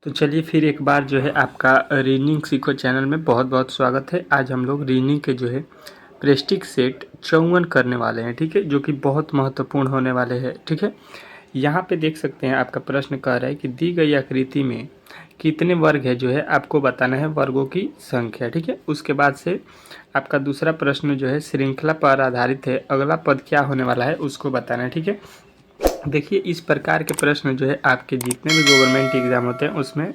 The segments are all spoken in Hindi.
तो चलिए फिर एक बार जो है आपका रीजनिंग सीखो चैनल में बहुत बहुत स्वागत है। आज हम लोग रीजनिंग के जो है प्रेस्टिक सेट 54 करने वाले हैं, ठीक है, जो कि बहुत महत्वपूर्ण होने वाले हैं। ठीक है, यहाँ पे देख सकते हैं आपका प्रश्न कह रहा है कि दी गई आकृति में कितने वर्ग है, जो है आपको बताना है वर्गों की संख्या। ठीक है, उसके बाद से आपका दूसरा प्रश्न जो है श्रृंखला पर आधारित है, अगला पद क्या होने वाला है उसको बताना है। ठीक है, देखिए इस प्रकार के प्रश्न जो है आपके जितने भी गवर्नमेंट एग्ज़ाम होते हैं उसमें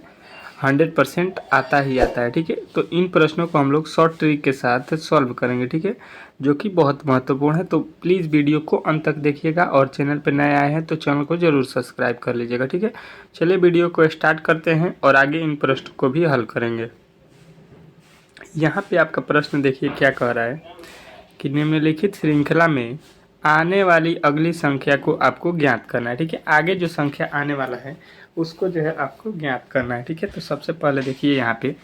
100% आता ही आता है। ठीक है, तो इन प्रश्नों को हम लोग शॉर्ट ट्रिक के साथ सॉल्व करेंगे, ठीक है, जो कि बहुत महत्वपूर्ण है। तो प्लीज़ वीडियो को अंत तक देखिएगा और चैनल पर नए आए हैं तो चैनल को ज़रूर सब्सक्राइब कर लीजिएगा। ठीक है, चलिए वीडियो को स्टार्ट करते हैं और आगे इन प्रश्न को भी हल करेंगे। यहाँ पे आपका प्रश्न देखिए क्या कह रहा है कि निम्नलिखित श्रृंखला में आने वाली अगली संख्या को आपको ज्ञात करना है। ठीक है, आगे जो संख्या आने वाला है उसको जो है आपको ज्ञात करना है। ठीक है, तो सबसे पहले देखिए यहाँ पे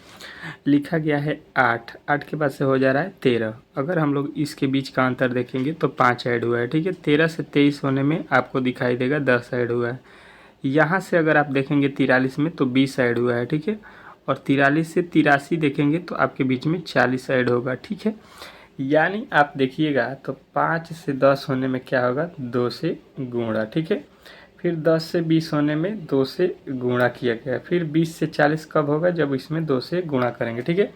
लिखा गया है 8, 8 के बाद से हो जा रहा है 13। अगर हम लोग इसके बीच का अंतर देखेंगे तो 5 ऐड हुआ है। ठीक है, 13 से 23 होने में आपको दिखाई देगा 10 ऐड हुआ है। यहाँ से अगर आप देखेंगे 43 में तो 20 ऐड हुआ है। ठीक है, और 43 से 83 देखेंगे तो आपके बीच में 40 ऐड होगा। ठीक है, यानी आप देखिएगा तो 5 से 10 होने में क्या होगा, 2 से गुणा। ठीक है, फिर 10 से 20 होने में 2 से गुणा किया गया। फिर 20 से 40 कब होगा, जब इसमें 2 से गुणा करेंगे। ठीक है,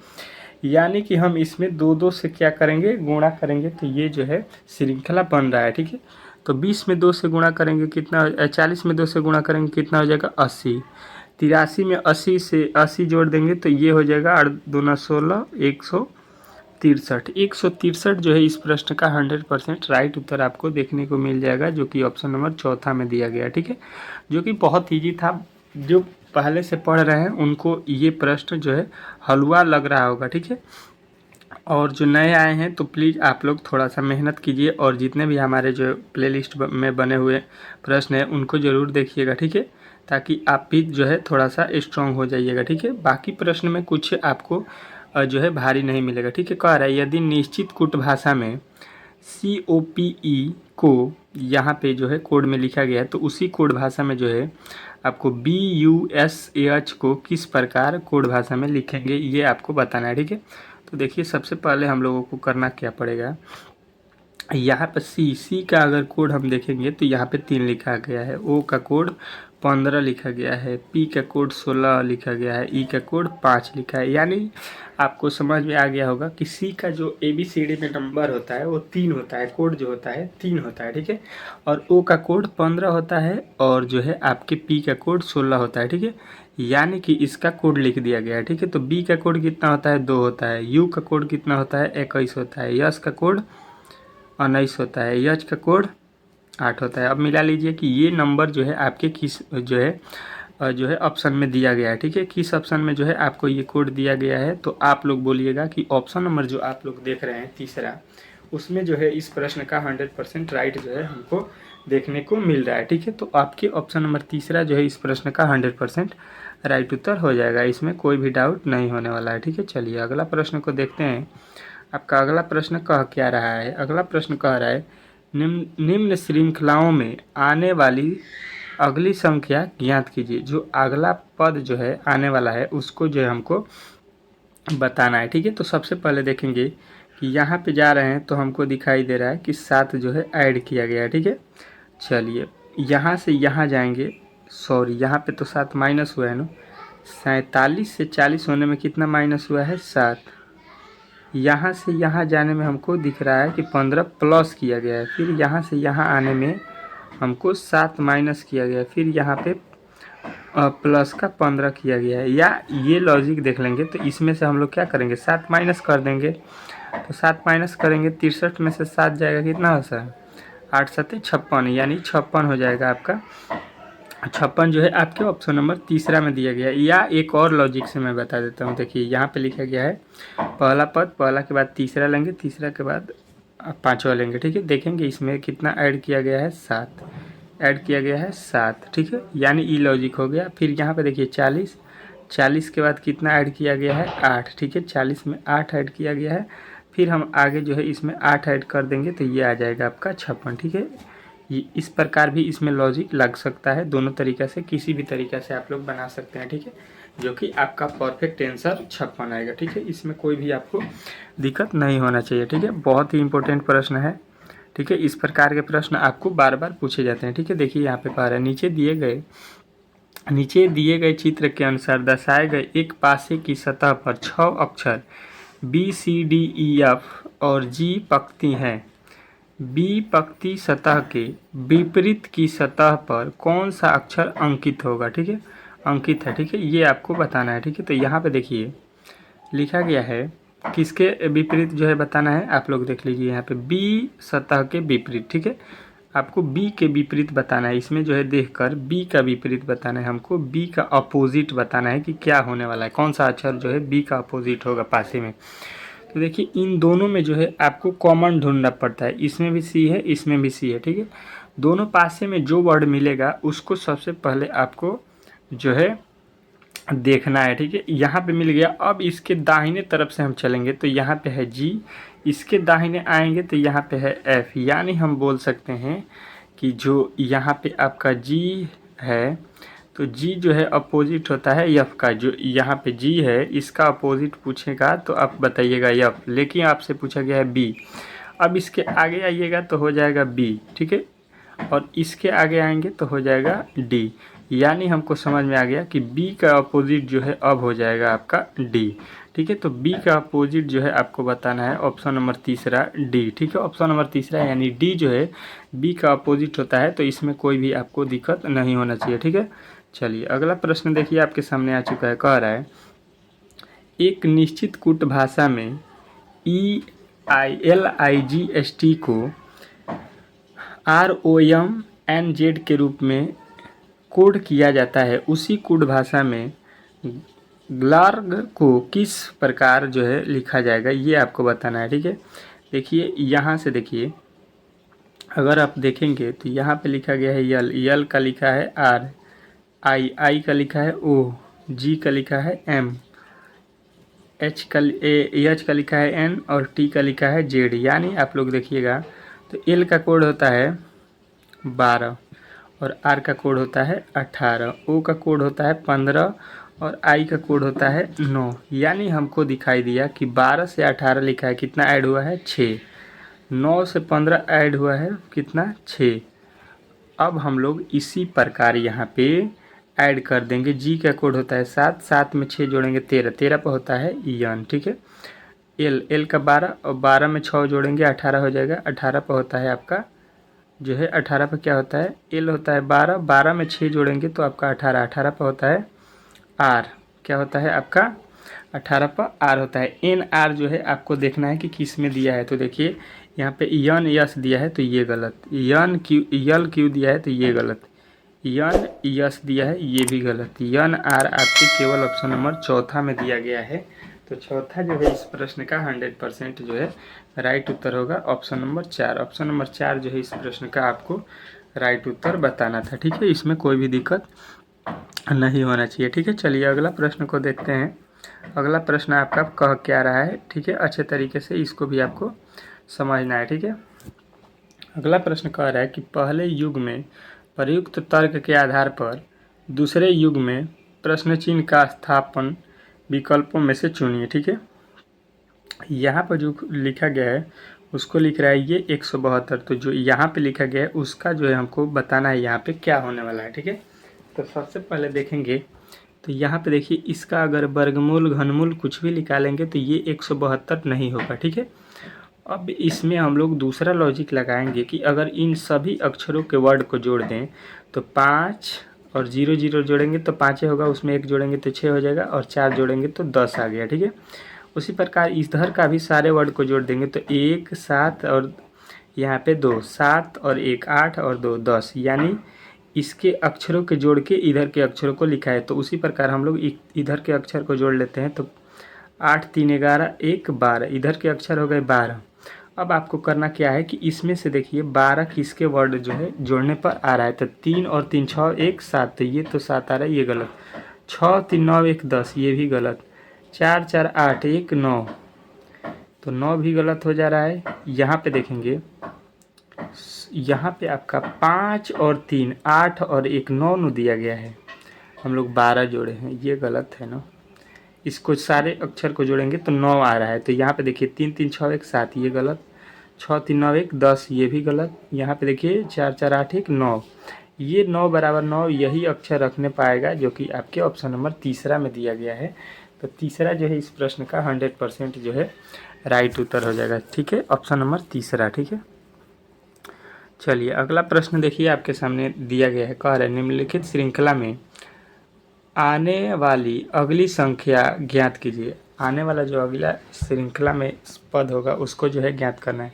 यानी कि हम इसमें 2 से क्या करेंगे, गुणा करेंगे, तो ये जो है श्रृंखला बन रहा है। ठीक है, तो 20 में 2 से गुणा करेंगे कितना, 40 में 2 से गुणा करेंगे कितना हो जाएगा 80। 83 में 80 से 80 जोड़ देंगे तो ये हो जाएगा 8 दूना 16, 163 जो है इस प्रश्न का 100% राइट उत्तर आपको देखने को मिल जाएगा, जो कि ऑप्शन नंबर चौथा में दिया गया। ठीक है, जो कि बहुत ईजी था। जो पहले से पढ़ रहे हैं उनको ये प्रश्न जो है हलवा लग रहा होगा। ठीक है, और जो नए आए हैं तो प्लीज़ आप लोग थोड़ा सा मेहनत कीजिए और जितने भी हमारे जो प्लेलिस्ट में बने हुए प्रश्न हैं उनको ज़रूर देखिएगा। ठीक है, ताकि आप भी जो है थोड़ा सा स्ट्रॉन्ग हो जाइएगा। ठीक है, बाकी प्रश्न में कुछ आपको जो है भारी नहीं मिलेगा। ठीक है, कह रहा है यदि निश्चित कूट भाषा में COPE को यहाँ पे जो है कोड में लिखा गया है तो उसी कोड भाषा में जो है आपको BUSH को किस प्रकार कोड भाषा में लिखेंगे ये आपको बताना है। ठीक है, तो देखिए सबसे पहले हम लोगों को करना क्या पड़ेगा, यहाँ पर सी का अगर कोड हम देखेंगे तो यहाँ पे 3 लिखा गया है, O का कोड 15 लिखा गया है, P का कोड 16 लिखा गया है, E का कोड 5 लिखा है। यानी आपको समझ में आ गया होगा कि C का जो ABCD में नंबर होता है वो 3 होता है, कोड जो होता है 3 होता है। ठीक है, और O का कोड 15 होता है और जो है आपके P का कोड 16 होता है। ठीक है, यानी कि इसका कोड लिख दिया गया है। ठीक है, तो B का कोड कितना होता है, 2 होता है, U का कोड कितना होता है, 21 होता है, यस का कोड 19 होता है, यच का कोड 8 होता है। अब मिला लीजिए कि ये नंबर जो है आपके किस जो है ऑप्शन में दिया गया है। ठीक है, किस ऑप्शन में जो है आपको ये कोड दिया गया है, तो आप लोग बोलिएगा कि ऑप्शन नंबर जो आप लोग देख रहे हैं तीसरा, उसमें जो है इस प्रश्न का 100% राइट जो है हमको देखने को मिल रहा है। ठीक है, तो आपके ऑप्शन नंबर तीसरा जो है इस प्रश्न का 100% राइट उत्तर हो जाएगा, इसमें कोई भी डाउट नहीं होने वाला है। ठीक है, चलिए अगला प्रश्न को देखते हैं। आपका अगला प्रश्न कह क्या रहा है, अगला प्रश्न कह रहा है निम्न श्रृंखलाओं में आने वाली अगली संख्या ज्ञात कीजिए। जो अगला पद जो है आने वाला है उसको जो है हमको बताना है। ठीक है, तो सबसे पहले देखेंगे कि यहाँ पे जा रहे हैं तो हमको दिखाई दे रहा है कि 7 जो है ऐड किया गया है। ठीक है, चलिए यहाँ से यहाँ जाएंगे, सॉरी यहाँ पे तो 7 माइनस हुआ है ना, 47 से 40 होने में कितना माइनस हुआ है, 7। यहाँ से यहाँ जाने में हमको दिख रहा है कि 15 प्लस किया गया है, फिर यहाँ से यहाँ आने में हमको 7 माइनस किया गया है, फिर यहाँ पे प्लस का 15 किया गया है। या ये लॉजिक देख लेंगे तो इसमें से हम लोग क्या करेंगे, 7 माइनस कर देंगे, तो 7 माइनस करेंगे 63 में से 7 जाएगा कितना हो सर, 8 7 56, यानी 56 हो जाएगा आपका। 56 जो है आपके ऑप्शन नंबर तीसरा में दिया गया है। या एक और लॉजिक से मैं बता देता हूँ, देखिए यहाँ पे लिखा गया है पहला पद, पहला के बाद तीसरा लेंगे, तीसरा के बाद पांचवा लेंगे। ठीक है, देखेंगे इसमें कितना ऐड किया गया है, 7 ऐड किया गया है 7। ठीक है, यानी ई लॉजिक हो गया। फिर यहाँ पे देखिए 40, 40 के बाद कितना ऐड किया गया है, 8। ठीक है, 40 में 8 ऐड किया गया है, फिर हम आगे जो है इसमें 8 ऐड कर देंगे तो ये आ जाएगा आपका 56। ठीक है, इस प्रकार भी इसमें लॉजिक लग सकता है। दोनों तरीक़े से, किसी भी तरीक़े से आप लोग बना सकते हैं, ठीक है, जो कि आपका परफेक्ट आंसर 56 आएगा, ठीक है। इसमें कोई भी आपको दिक्कत नहीं होना चाहिए, ठीक है। बहुत ही इंपॉर्टेंट प्रश्न है, ठीक है। इस प्रकार के प्रश्न आपको बार बार पूछे जाते हैं, ठीक है। देखिए यहाँ पे कह रहा है, नीचे दिए गए चित्र के अनुसार दर्शाए गए एक पासे की सतह पर 6 अक्षर BCDEF और G पंक्ति हैं। B पंक्ति सतह के विपरीत की सतह पर कौन सा अक्षर अंकित होगा, ठीक है, अंकित है, ठीक है, ये आपको बताना है, ठीक है। तो यहाँ पे देखिए लिखा गया है, किसके विपरीत जो है बताना है, आप लोग देख लीजिए यहाँ पे B सतह के विपरीत, ठीक है, आपको B के विपरीत बताना है। इसमें जो है देखकर B का विपरीत बताना है, हमको B का अपोजिट बताना है कि क्या होने वाला है, कौन सा अक्षर जो है B का अपोजिट होगा पासे में। तो देखिए इन दोनों में जो है आपको कॉमन ढूंढना पड़ता है, इसमें भी C है, इसमें भी C है, ठीक है। दोनों पासे में जो वर्ड मिलेगा उसको सबसे पहले आपको जो है देखना है, ठीक है। यहाँ पे मिल गया, अब इसके दाहिने तरफ से हम चलेंगे तो यहाँ पे है G, इसके दाहिने आएंगे तो यहाँ पे है F, यानी हम बोल सकते हैं कि जो यहाँ पे आपका G है तो G जो है अपोजिट होता है F का। जो यहाँ पे G है इसका अपोजिट पूछेगा तो आप बताइएगा F, लेकिन आपसे पूछा गया है B। अब इसके आगे आइएगा तो हो जाएगा B, ठीक है, और इसके आगे आएंगे तो हो जाएगा D, यानी हमको समझ में आ गया कि B का अपोजिट जो है अब हो जाएगा आपका D, ठीक है। तो B का अपोजिट जो है आपको बताना है ऑप्शन नंबर तीसरा D, ठीक है। ऑप्शन नंबर तीसरा यानी D जो है B का अपोजिट होता है, तो इसमें कोई भी आपको दिक्कत नहीं होना चाहिए, ठीक है। चलिए अगला प्रश्न देखिए आपके सामने आ चुका है, कह रहा है एक निश्चित कूट भाषा में EILIGST को ROMNZ के रूप में कोड किया जाता है, उसी कोड भाषा में ग्लार्ग को किस प्रकार जो है लिखा जाएगा, ये आपको बताना है, ठीक है। देखिए यहाँ से देखिए, अगर आप देखेंगे तो यहाँ पे लिखा गया है यल का लिखा है R, आई का लिखा है O, G का लिखा है M, H का लिखा है N और T का लिखा है Z। यानी आप लोग देखिएगा तो L का कोड होता है 12 और R का कोड होता है 18, O का कोड होता है 15 और I का कोड होता है 9। यानी हमको दिखाई दिया कि 12 से 18 लिखा है, कितना ऐड हुआ है 6, 9 से 15 ऐड हुआ है कितना 6। अब हम लोग इसी प्रकार यहाँ पे ऐड कर देंगे। G का कोड होता है 7, 7 में 6 जोड़ेंगे 13, 13 पर होता है N, ठीक है। L का 12 और 12 में 6 जोड़ेंगे 18 हो जाएगा, 18 पर होता है आपका जो है 18 पर क्या होता है L होता है 12, 12 में 6 जोड़ेंगे तो आपका 18, 18 पर होता है R, क्या होता है आपका 18 पर R होता है। NR जो है आपको देखना है कि किस में दिया है, तो देखिए यहाँ पे N यस दिया है तो ये गलत, L क्यू दिया है तो ये गलत, N यस दिया है ये भी गलत, NR आपके केवल ऑप्शन नंबर चौथा में दिया गया है। तो चौथा जो है इस प्रश्न का 100% जो है राइट उत्तर होगा ऑप्शन नंबर 4। ऑप्शन नंबर 4 जो है इस प्रश्न का आपको राइट उत्तर बताना था, ठीक है। इसमें कोई भी दिक्कत नहीं होना चाहिए, ठीक है। चलिए अगला प्रश्न को देखते हैं। अगला प्रश्न आपका कह क्या रहा है, ठीक है, अच्छे तरीके से इसको भी आपको समझना है, ठीक है। अगला प्रश्न कह रहा है कि पहले युग में प्रयुक्त तर्क के आधार पर दूसरे युग में प्रश्न चिन्ह का स्थापन विकल्पों में से चुनिए, ठीक है। यहाँ पर जो लिखा गया है उसको लिख रहा है ये 172, तो जो यहाँ पे लिखा गया है उसका जो है हमको बताना है यहाँ पे क्या होने वाला है, ठीक है। तो सबसे पहले देखेंगे तो यहाँ पे देखिए इसका अगर वर्गमूल घनमूल कुछ भी निकालेंगे तो ये 172 नहीं होगा, ठीक है। अब इसमें हम लोग दूसरा लॉजिक लगाएंगे कि अगर इन सभी अक्षरों के वर्ड को जोड़ दें तो 5 और 0 0 जोड़ेंगे तो 5 होगा, उसमें 1 जोड़ेंगे तो 6 हो जाएगा और 4 जोड़ेंगे तो 10 आ गया, ठीक है। उसी प्रकार इधर का भी सारे वर्ड को जोड़ देंगे तो 1 7 और यहाँ पे 2, 7 और 1 8 और 2 10, यानी इसके अक्षरों के जोड़ के इधर के अक्षरों को लिखा है। तो उसी प्रकार हम लोग इधर के अक्षर को जोड़ लेते हैं तो 8 3 11 1 12, इधर के अक्षर हो गए 12। अब आपको करना क्या है कि इसमें से देखिए 12 किसके वर्ड जो है जोड़ने पर आ रहा है, तो 3 और 3 6 1 7, तो ये तो 7 आ रहा है, ये गलत। 6 3 9 1 10, ये भी गलत। 4 4 8 1 9, तो 9 भी गलत हो जा रहा है। यहाँ पे देखेंगे यहाँ पे आपका 5 और 3 8 और 1 9 नु दिया गया है, हम लोग 12 जोड़े हैं, ये गलत है ना। इसको सारे अक्षर को जोड़ेंगे तो 9 आ रहा है, तो यहाँ पे देखिए 3 3 6 1 7, ये गलत। 6 3 9 1 10, ये भी गलत। यहाँ पे देखिए 4 4 8 1 9, ये 9 बराबर 9 यही अक्षर रखने पाएगा जो कि आपके ऑप्शन नंबर तीसरा में दिया गया है। तो तीसरा जो है इस प्रश्न का 100% जो है राइट उत्तर हो जाएगा। ठीक है, ऑप्शन नंबर तीसरा। ठीक है, चलिए अगला प्रश्न देखिए आपके सामने दिया गया है। कह रहा है निम्नलिखित श्रृंखला में आने वाली अगली संख्या ज्ञात कीजिए। आने वाला जो अगला श्रृंखला में पद होगा उसको जो है ज्ञात करना है।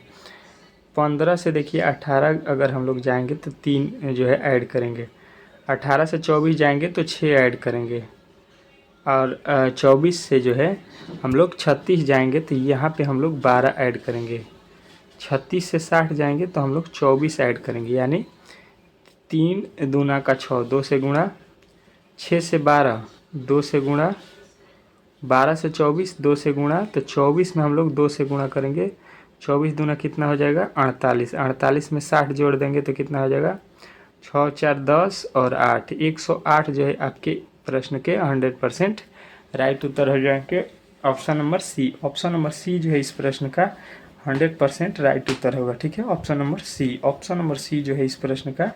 15 से देखिए 18 अगर हम लोग जाएंगे तो 3 जो है ऐड करेंगे। 18 से 24 जाएंगे तो 6 ऐड करेंगे। और 24 से जो है हम लोग 36 जाएंगे तो यहाँ पे हम लोग 12 ऐड करेंगे। 36 से 60 जाएंगे तो हम लोग 24 ऐड करेंगे, यानी 3 दूना का 6, 2 से गुणा, 6 से 12, 2 से गुणा, 12 से 24, 2 से गुणा, तो 24 में हम लोग 2 से गुणा करेंगे। 24 दूना कितना हो जाएगा 48, 48 में 60 जोड़ देंगे तो कितना हो जाएगा 6 4 10 और 8, 108 जो है आपके प्रश्न के 100% राइट उत्तर हो जाएंगे। Option number C, option number C जो है इस प्रश्न का 100% राइट उत्तर होगा। ठीक है, option number C, option number C जो है इस प्रश्न का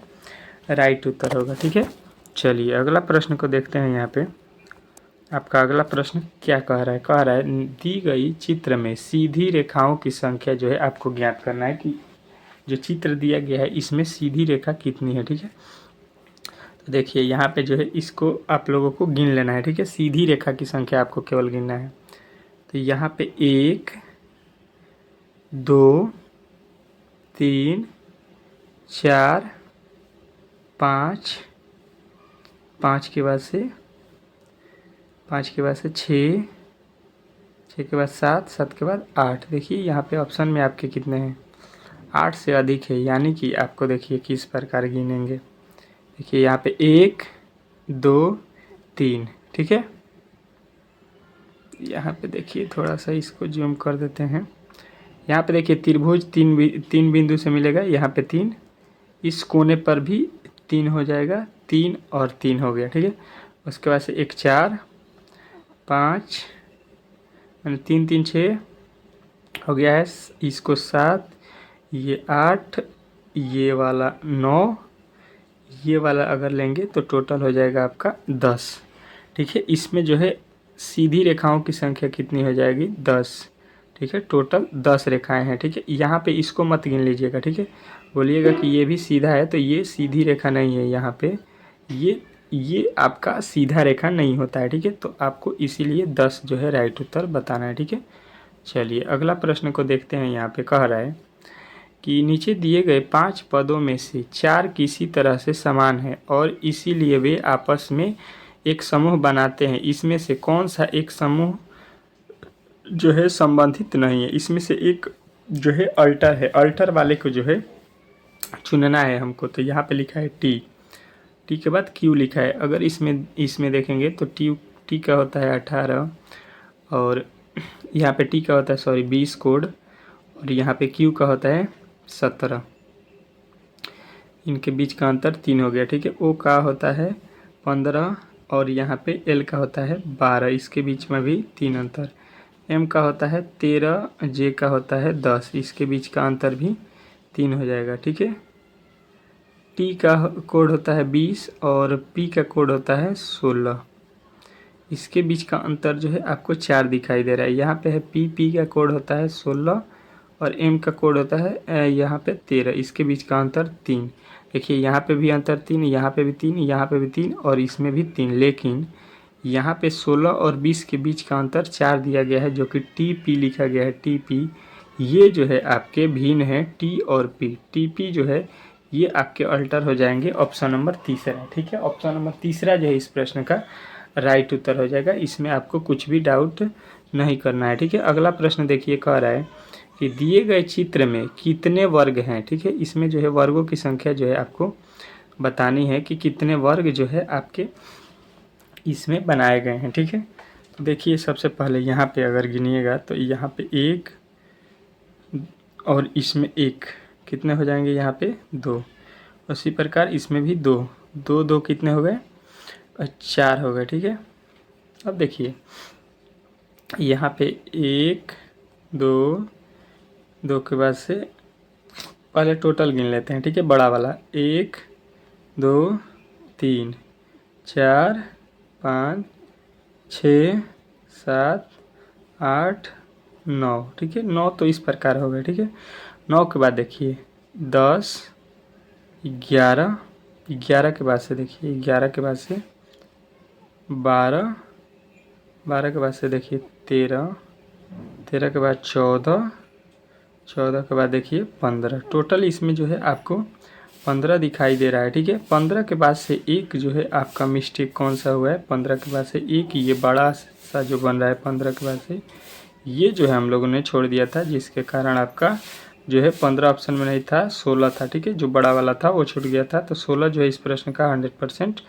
राइट उत्तर होगा। ठीक है, चलिए अगला प्रश्न को देखते हैं। यहाँ पे आपका अगला प्रश्न क्या कह रहा है। कह रहा है दी गई चित्र में सीधी रेखाओं की संख्या जो है आपको ज्ञात करना है कि जो चित्र दिया गया है इसमें सीधी रेखा कितनी है। ठीक है, तो देखिए यहाँ पे जो है इसको आप लोगों को गिन लेना है। ठीक है, सीधी रेखा की संख्या आपको केवल गिनना है। तो यहाँ पे 1 2 3 4 5, 5 के बाद से 6, 6 के बाद 7, 7 के बाद 8। देखिए यहाँ पे ऑप्शन में आपके कितने हैं 8 से अधिक है, यानी कि आपको देखिए किस प्रकार गिनेंगे। देखिए यहाँ पे 1 2 3। ठीक है, यहाँ पे देखिए थोड़ा सा इसको जूम कर देते हैं। यहाँ पे देखिए त्रिभुज 3 बिंदु से मिलेगा। यहाँ पे 3, इस कोने पर भी 3 हो जाएगा, 3 और 3 हो गया। ठीक है, उसके बाद से 1 4 5 यानी 3 3 6 हो गया है, इसको 7, ये 8, ये वाला 9, ये वाला अगर लेंगे तो टोटल हो जाएगा आपका 10। ठीक है, इसमें जो है सीधी रेखाओं की संख्या कितनी हो जाएगी 10। ठीक है, टोटल 10 रेखाएं हैं। ठीक है, यहाँ पे इसको मत गिन लीजिएगा। ठीक है, बोलिएगा कि ये भी सीधा है तो ये सीधी रेखा नहीं है। यहाँ पे ये आपका सीधा रेखा नहीं होता है। ठीक है, तो आपको इसीलिए 10 जो है राइट उत्तर बताना है। ठीक है, चलिए अगला प्रश्न को देखते हैं। यहाँ पे कह रहा है कि नीचे दिए गए 5 पदों में से 4 किसी तरह से समान है और इसीलिए वे आपस में एक समूह बनाते हैं। इसमें से कौन सा एक समूह जो है संबंधित नहीं है। इसमें से एक जो है अल्टर है, अल्टर वाले को जो है चुनना है हमको। तो यहाँ पे लिखा है टी, टी के बाद क्यू लिखा है। अगर इसमें देखेंगे तो टी का होता है 18 और यहाँ पे टी का होता है 20 कोड, और यहाँ पे क्यू का होता है 17। इनके बीच का अंतर 3 हो गया। ठीक है, ओ का होता है 15 और यहाँ पे एल का होता है 12, इसके बीच में भी 3 अंतर। एम का होता है 13, जे का होता है 10, इसके बीच का अंतर भी 3 हो जाएगा। ठीक है, टी का कोड होता है 20 और पी का कोड होता है 16, इसके बीच का अंतर जो है आपको 4 दिखाई दे रहा है। यहाँ पे है पी का कोड होता है 16 और एम का कोड होता है यहाँ पे 13, इसके बीच का अंतर 3। देखिए यहाँ पे भी अंतर 3, यहाँ पे भी 3, यहाँ पे भी 3 और इसमें भी 3, लेकिन यहाँ पे 16 और 20 के बीच का अंतर 4 दिया गया है जो कि टी पी लिखा गया है। टी पी ये जो है आपके भिन्न है टी और पी। टी पी जो है ये आपके अल्टर हो जाएंगे ऑप्शन नंबर तीसरा। ठीक है, ऑप्शन नंबर तीसरा जो है इस प्रश्न का राइट उत्तर हो जाएगा। इसमें आपको कुछ भी डाउट नहीं करना है। ठीक है, अगला प्रश्न देखिए कह रहा है कि दिए गए चित्र में कितने वर्ग हैं। ठीक है, इसमें जो है वर्गों की संख्या जो है आपको बतानी है कि कितने वर्ग जो है आपके इसमें बनाए गए हैं। ठीक है, तो देखिए सबसे पहले यहाँ पे अगर गिनिएगा तो यहाँ पे 1 और इसमें 1, कितने हो जाएंगे यहाँ पे 2। उसी प्रकार इसमें भी 2 2 2 कितने हो गए 4 हो गए, ठीक है। अब देखिए यहाँ पे 1 2 2 के बाद से पहले टोटल गिन लेते हैं, ठीक है। बड़ा वाला 1 2 3 4 5 6 7 8 9, ठीक है। 9 तो इस प्रकार हो गए, ठीक है। 9 के बाद देखिए 10 11 11 के बाद से देखिए 11 के बाद से 12 12 के बाद से देखिए 13 13 के बाद 14 14 के बाद देखिए 15। टोटल इसमें जो है आपको 15 दिखाई दे रहा है, ठीक है। 15 के बाद से एक जो है आपका मिस्टेक कौन सा हुआ है, 15 के बाद से एक ये बड़ा सा जो बन रहा है 15 के बाद से ये जो है हम लोगों ने छोड़ दिया था, जिसके कारण आपका जो है 15 ऑप्शन में नहीं था, 16 था, ठीक है। जो बड़ा वाला था वो छूट गया था, तो 16 जो है इस प्रश्न का 100%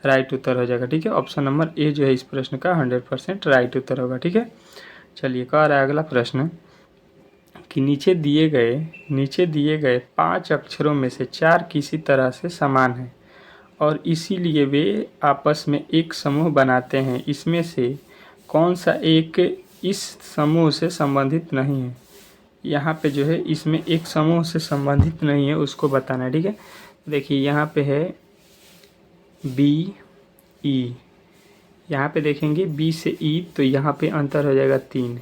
राइट उत्तर हो जाएगा, ठीक है। ऑप्शन नंबर ए जो है इस प्रश्न का 100% राइट उत्तर होगा, ठीक है। चलिए कह रहा है अगला प्रश्न कि नीचे दिए गए 5 अक्षरों में से 4 किसी तरह से समान हैं और इसीलिए वे आपस में एक समूह बनाते हैं। इसमें से कौन सा एक इस समूह से संबंधित नहीं है। यहाँ पे जो है इसमें एक समूह से संबंधित नहीं है, उसको बताना है, ठीक है। देखिए यहाँ पे है बी ई, यहाँ पे देखेंगे बी से ई तो यहाँ पे अंतर हो जाएगा 3।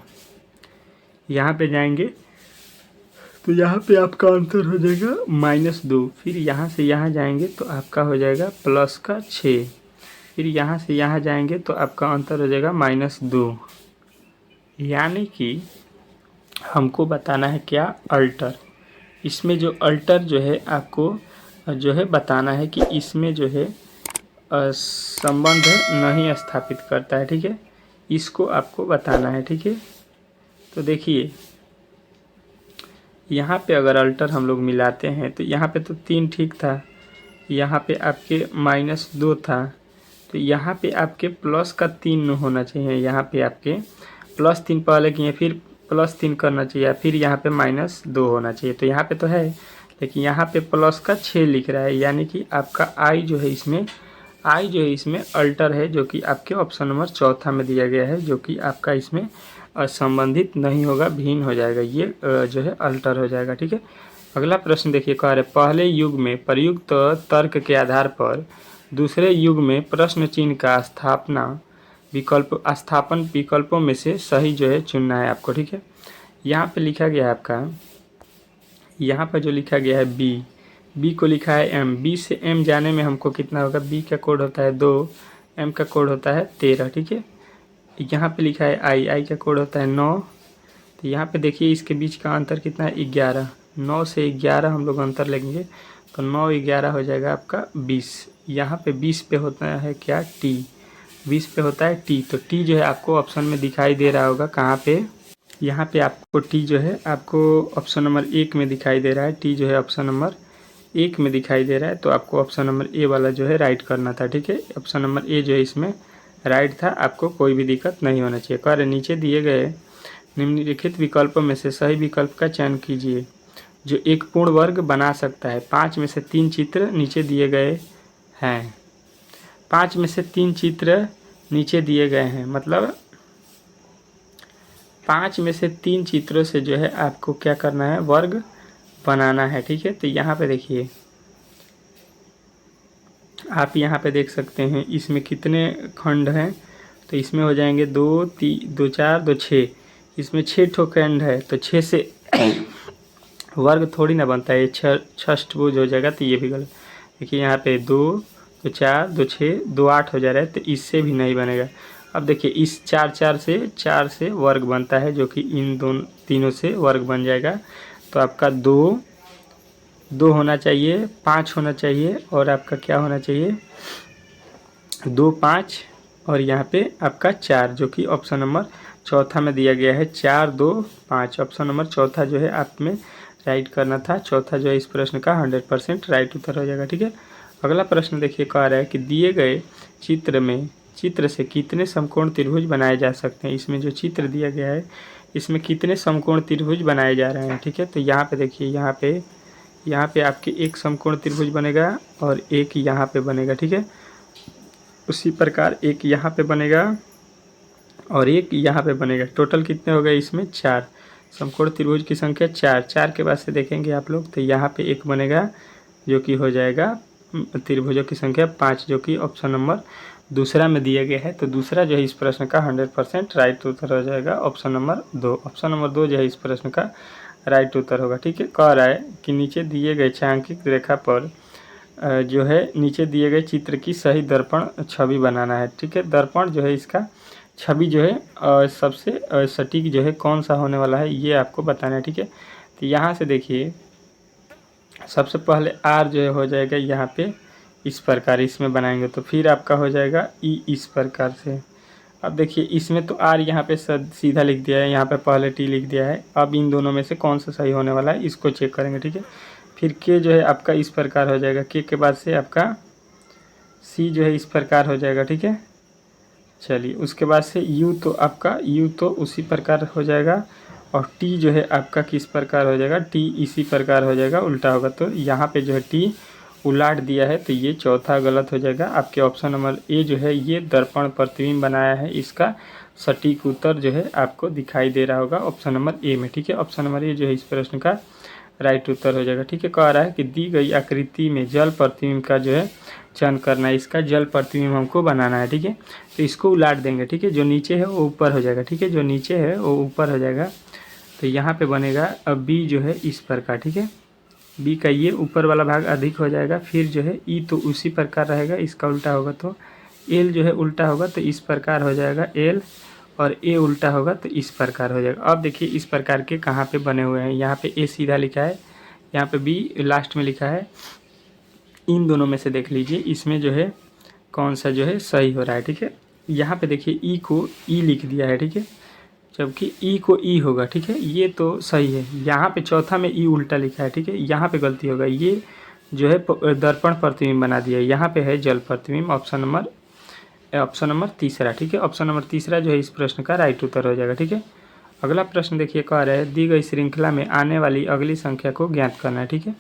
यहाँ पे जाएंगे तो यहाँ पे आपका अंतर हो जाएगा -2। फिर यहाँ से यहाँ जाएंगे तो आपका हो जाएगा +6। फिर यहाँ से यहाँ जाएंगे तो आपका अंतर हो जाएगा -2। यानी कि हमको बताना है क्या, अल्टर। इसमें जो अल्टर जो है आपको जो है बताना है कि इसमें जो है संबंध नहीं स्थापित करता है, ठीक है। इसको आपको बताना है, ठीक है। तो देखिए यहाँ पे अगर अल्टर हम लोग मिलाते हैं तो यहाँ पे तो 3 ठीक था, यहाँ पे आपके -2 था, तो यहाँ पे आपके प्लस का 3 होना चाहिए। यहाँ पे आपके +3 पहले किए, फिर +3 करना चाहिए, फिर यहाँ पे -2 होना चाहिए। तो यहाँ पे तो है, लेकिन यहाँ पे प्लस का 6 लिख रहा है, यानी कि आपका आई जो है इसमें अल्टर है, जो कि आपके ऑप्शन नंबर 4 में दिया गया है, जो कि आपका इसमें संबंधित नहीं होगा, भिन्न हो जाएगा, ये जो है अल्टर हो जाएगा, ठीक है। अगला प्रश्न देखिए कह रहे पहले युग में प्रयुक्त तर्क के आधार पर दूसरे युग में प्रश्न चिन्ह का स्थापन विकल्पों में से सही जो है चुनना है आपको, ठीक है। यहाँ पे लिखा गया है आपका, यहाँ पर जो लिखा गया है बी को लिखा है एम, बी से एम जाने में हमको कितना होगा, बी का कोड होता है 2, एम का कोड होता है 13, ठीक है। यहाँ पे लिखा है आई का कोड होता है 9, तो यहाँ पे देखिए इसके बीच का अंतर कितना है 11, 9 से 11 हम लोग अंतर लेंगे तो 9 11 हो जाएगा आपका 20। यहाँ पे 20 पे होता है क्या, टी, 20 पे होता है टी, तो टी जो है आपको ऑप्शन में दिखाई दे रहा होगा कहाँ पे, यहाँ पे आपको टी जो है आपको ऑप्शन नंबर 1 में दिखाई दे रहा है, टी जो है ऑप्शन नंबर 1 में दिखाई दे रहा है, तो आपको ऑप्शन नंबर ए वाला जो है राइट करना था, ठीक है। ऑप्शन नंबर ए जो है इसमें राइट था, आपको कोई भी दिक्कत नहीं होना चाहिए। कार्य नीचे दिए गए निम्नलिखित विकल्पों में से सही विकल्प का चयन कीजिए जो एक पूर्ण वर्ग बना सकता है। 5 में से 3 चित्र नीचे दिए गए हैं, 5 में से 3 चित्र नीचे दिए गए हैं, मतलब 5 में से 3 चित्रों से जो है आपको क्या करना है, वर्ग बनाना है, ठीक है। तो यहाँ पे देखिए आप यहाँ पे देख सकते हैं इसमें कितने खंड हैं, तो इसमें हो जाएंगे 2 2 4 2 6, इसमें 6 ठो खंड है, तो 6 से वर्ग थोड़ी ना बनता है, 6 षष्ठभुज हो जाएगा, तो ये भी गलत। देखिए यहाँ पे 2 2 4 2 6 2 8 हो जा रहा है, तो इससे भी नहीं बनेगा। अब देखिए इस 4 से वर्ग बनता है, जो कि इन तीनों से वर्ग बन जाएगा, तो आपका 2 होना चाहिए, 5 होना चाहिए, और आपका क्या होना चाहिए 2 5, और यहाँ पे आपका 4, जो कि ऑप्शन नंबर 4 में दिया गया है, 4 2 5, ऑप्शन नंबर 4 जो है आप में राइट करना था। 4 जो है इस प्रश्न का 100% राइट उत्तर हो जाएगा, ठीक है। अगला प्रश्न देखिए कह रहा है कि दिए गए चित्र से कितने समकोण त्रिभुज बनाए जा सकते हैं। इसमें जो चित्र दिया गया है इसमें कितने समकोण त्रिभुज बनाए जा रहे हैं, ठीक है। तो यहाँ पे देखिए यहाँ पे यहाँ पे आपके एक समकोण त्रिभुज बनेगा और एक यहाँ पे बनेगा, ठीक है। उसी प्रकार एक यहाँ पे बनेगा और एक यहाँ पे बनेगा। टोटल कितने हो गए इसमें? 4। समकोण त्रिभुज की संख्या 4। 4 के बाद से देखेंगे आप लोग तो यहाँ पे एक बनेगा जो कि हो जाएगा त्रिभुजों की संख्या 5, जो कि ऑप्शन नंबर दूसरा में दिया गया है। तो दूसरा जो है इस प्रश्न का 100% राइट उत्तर हो जाएगा ऑप्शन नंबर 2। ऑप्शन नंबर 2 जो है इस प्रश्न का राइट उत्तर होगा, ठीक है। कह रहा है कि नीचे दिए गए छायांकित रेखा पर जो है नीचे दिए गए चित्र की सही दर्पण छवि बनाना है, ठीक है। दर्पण जो है इसका छवि जो है सबसे सटीक जो है कौन सा होने वाला है ये आपको बताना है, ठीक है। तो यहाँ से देखिए सबसे पहले आर जो है हो जाएगा यहाँ पे इस प्रकार, इसमें बनाएंगे तो फिर आपका हो जाएगा ई इस प्रकार से। अब देखिए इसमें तो आर यहाँ पे सीधा लिख दिया है, यहाँ पे पहले टी लिख दिया है। अब इन दोनों में से कौन सा सही होने वाला है इसको चेक करेंगे, ठीक है। फिर के जो है आपका इस प्रकार हो जाएगा, के बाद से आपका सी जो है इस प्रकार हो जाएगा, ठीक है। चलिए उसके बाद से यू तो आपका यू तो उसी प्रकार हो जाएगा और टी जो है आपका किस प्रकार हो जाएगा? टी इसी प्रकार हो जाएगा, उल्टा होगा। तो यहाँ पे जो है टी उलाट दिया है तो ये चौथा गलत हो जाएगा। आपके ऑप्शन नंबर ए जो है ये दर्पण प्रतिबिंब बनाया है, इसका सटीक उत्तर जो है आपको दिखाई दे रहा होगा ऑप्शन नंबर ए में, ठीक है। ऑप्शन नंबर ए जो है इस प्रश्न का राइट उत्तर हो जाएगा, ठीक है। कह रहा है कि दी गई आकृति में जल प्रतिबिंब का जो है चयन करना है, इसका जल प्रतिबिंब हमको बनाना है, ठीक है। तो इसको उलाट देंगे, ठीक है। जो नीचे है वो ऊपर हो जाएगा, ठीक है। जो नीचे है वो ऊपर हो जाएगा तो यहाँ पे बनेगा अब बी जो है इस प्रकार, ठीक है। बी का ये ऊपर वाला भाग अधिक हो जाएगा। फिर जो है ई तो उसी प्रकार रहेगा, इसका उल्टा होगा तो एल जो है उल्टा होगा तो इस प्रकार हो जाएगा एल, और ए उल्टा होगा तो इस प्रकार हो जाएगा। अब देखिए इस प्रकार के कहाँ पे बने हुए हैं, यहाँ पे ए सीधा लिखा है, यहाँ पे बी लास्ट में लिखा है। इन दोनों में से देख लीजिए इसमें जो है कौन सा जो है सही हो रहा है, ठीक है। यहाँ पे देखिए ई को ई लिख दिया है, ठीक है, जबकि ई को ई होगा, ठीक है। ये तो सही है। यहाँ पे चौथा में ई उल्टा लिखा है, ठीक है। यहाँ पे गलती होगा, ये जो है दर्पण प्रतिबिंब बना दिया है, यहाँ पे है जल प्रतिबिंब। ऑप्शन नंबर तीसरा, ठीक है। ऑप्शन नंबर तीसरा जो है इस प्रश्न का राइट उत्तर हो जाएगा, ठीक है। अगला प्रश्न देखिए कह रहा है दी गई श्रृंखला में आने वाली अगली संख्या को ज्ञात करना है, ठीक है।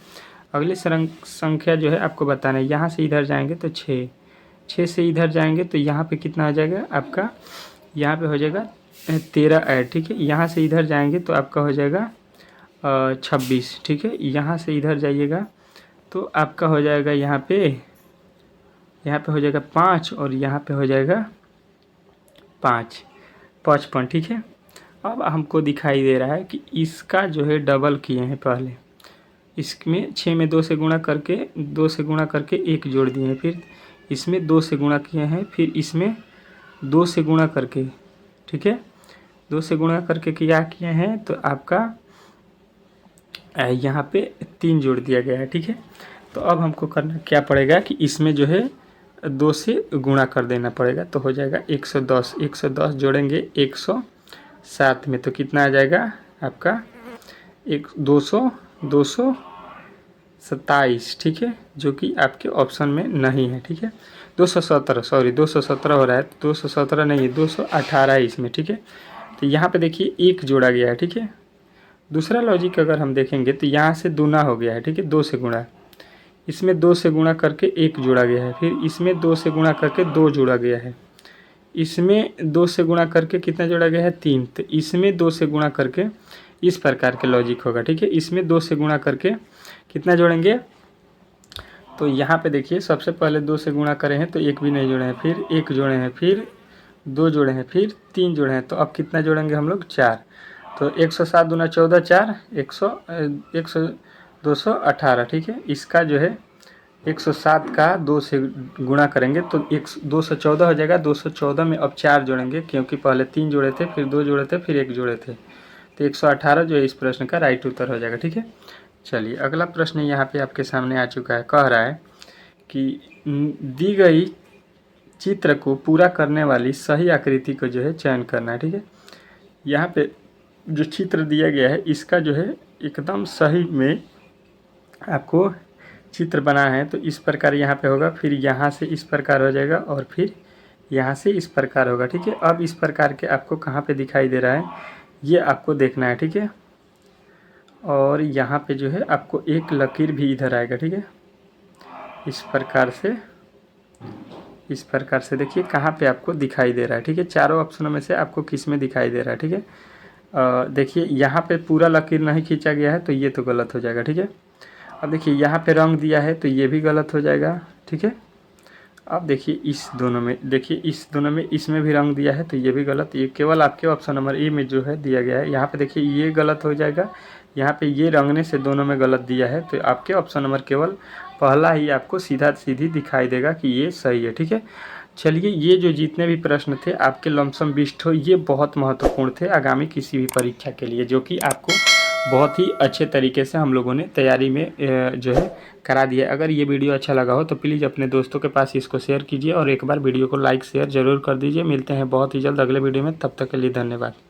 अगली संख्या जो है आपको बताना है। यहाँ से इधर जाएंगे तो 6, 6 से इधर जाएंगे तो यहाँ पे कितना हो जाएगा आपका? यहाँ पे हो जाएगा 13 ऐड, ठीक है। यहाँ से इधर जाएंगे तो आपका हो जाएगा 26, ठीक है। यहाँ से इधर जाइएगा तो आपका हो जाएगा यहाँ पे हो जाएगा 5 और यहाँ पे हो जाएगा 55, ठीक है। अब हमको दिखाई दे रहा है कि इसका जो है डबल किए हैं पहले, इसमें 6 में 2 से गुणा करके 1 जोड़ दिए हैं, फिर इसमें 2 से गुणा किए हैं, फिर इसमें 2 से गुणा करके, ठीक है, 2 से गुणा करके क्या किए हैं तो आपका यहाँ पे 3 जोड़ दिया गया है, ठीक है। तो अब हमको करना क्या पड़ेगा कि इसमें जो है 2 से गुणा कर देना पड़ेगा तो हो जाएगा 110। 110 जोड़ेंगे 107 में तो कितना आ जाएगा आपका 227, ठीक है, जो कि आपके ऑप्शन में नहीं है, ठीक है। 217 हो रहा है, 217 नहीं है, 218 है इसमें, ठीक है। तो यहाँ पे देखिए 1 जोड़ा गया है, ठीक है। दूसरा लॉजिक अगर हम देखेंगे तो यहाँ से दूना हो गया है, ठीक है, 2 से गुणा, इसमें 2 से गुणा करके 1 जोड़ा गया है, फिर इसमें 2 से गुणा करके 2 जोड़ा गया है, इसमें 2 से गुणा करके कितना जोड़ा गया है 3, तो इसमें 2 से गुणा करके इस प्रकार के लॉजिक होगा, ठीक है। इसमें 2 से गुणा करके कितना जोड़ेंगे तो यहाँ पे देखिए सबसे पहले 2 से गुणा करे हैं तो 1 भी नहीं जोड़े हैं, फिर 1 जोड़े हैं, फिर 2 जोड़े हैं, फिर 3 जोड़े हैं, तो अब कितना जोड़ेंगे हम लोग 4। तो 107 दूना 14, 4 218, ठीक है। इसका जो है 107 का 2 से गुणा करेंगे तो 214 हो जाएगा। 214 में अब 4 जोड़ेंगे क्योंकि पहले 3 जोड़े थे, फिर 2 जोड़े थे, फिर 1 जोड़े थे, तो 118 जो है इस प्रश्न का राइट उत्तर हो जाएगा, ठीक है। चलिए अगला प्रश्न यहाँ पे आपके सामने आ चुका है। कह रहा है कि दी गई चित्र को पूरा करने वाली सही आकृति को जो है चयन करना है, ठीक है। यहाँ पे जो चित्र दिया गया है इसका जो है एकदम सही में आपको चित्र बना है तो इस प्रकार यहाँ पे होगा, फिर यहाँ से इस प्रकार हो जाएगा और फिर यहाँ से इस प्रकार होगा, ठीक है। अब इस प्रकार के आपको कहाँ पे दिखाई दे रहा है ये आपको देखना है, ठीक है। और यहाँ पे जो है आपको एक लकीर भी इधर आएगा, ठीक है। इस प्रकार से देखिए कहाँ पे आपको दिखाई दे रहा है, ठीक है। चारों ऑप्शनों में से आपको किस में दिखाई दे रहा है, ठीक है। देखिए यहाँ पे पूरा लकीर नहीं खींचा गया है तो ये तो गलत हो जाएगा, ठीक है। अब देखिए यहाँ पे रंग दिया है तो ये भी गलत हो जाएगा, ठीक है। अब देखिए इस दोनों में इसमें भी रंग दिया है तो ये भी गलत, ये केवल आपके ऑप्शन नंबर ए में जो है दिया गया है। यहाँ पे देखिए ये गलत हो जाएगा, यहाँ पे ये रंगने से दोनों में गलत दिया है तो आपके ऑप्शन नंबर केवल पहला ही आपको सीधी दिखाई देगा कि ये सही है, ठीक है। चलिए, ये जो जितने भी प्रश्न थे आपके लमसम 20 ठो, ये बहुत महत्वपूर्ण थे आगामी किसी भी परीक्षा के लिए, जो कि आपको बहुत ही अच्छे तरीके से हम लोगों ने तैयारी में जो है करा दिया। अगर ये वीडियो अच्छा लगा हो तो प्लीज़ अपने दोस्तों के पास इसको शेयर कीजिए और एक बार वीडियो को लाइक शेयर ज़रूर कर दीजिए। मिलते हैं बहुत ही जल्द अगले वीडियो में, तब तक के लिए धन्यवाद।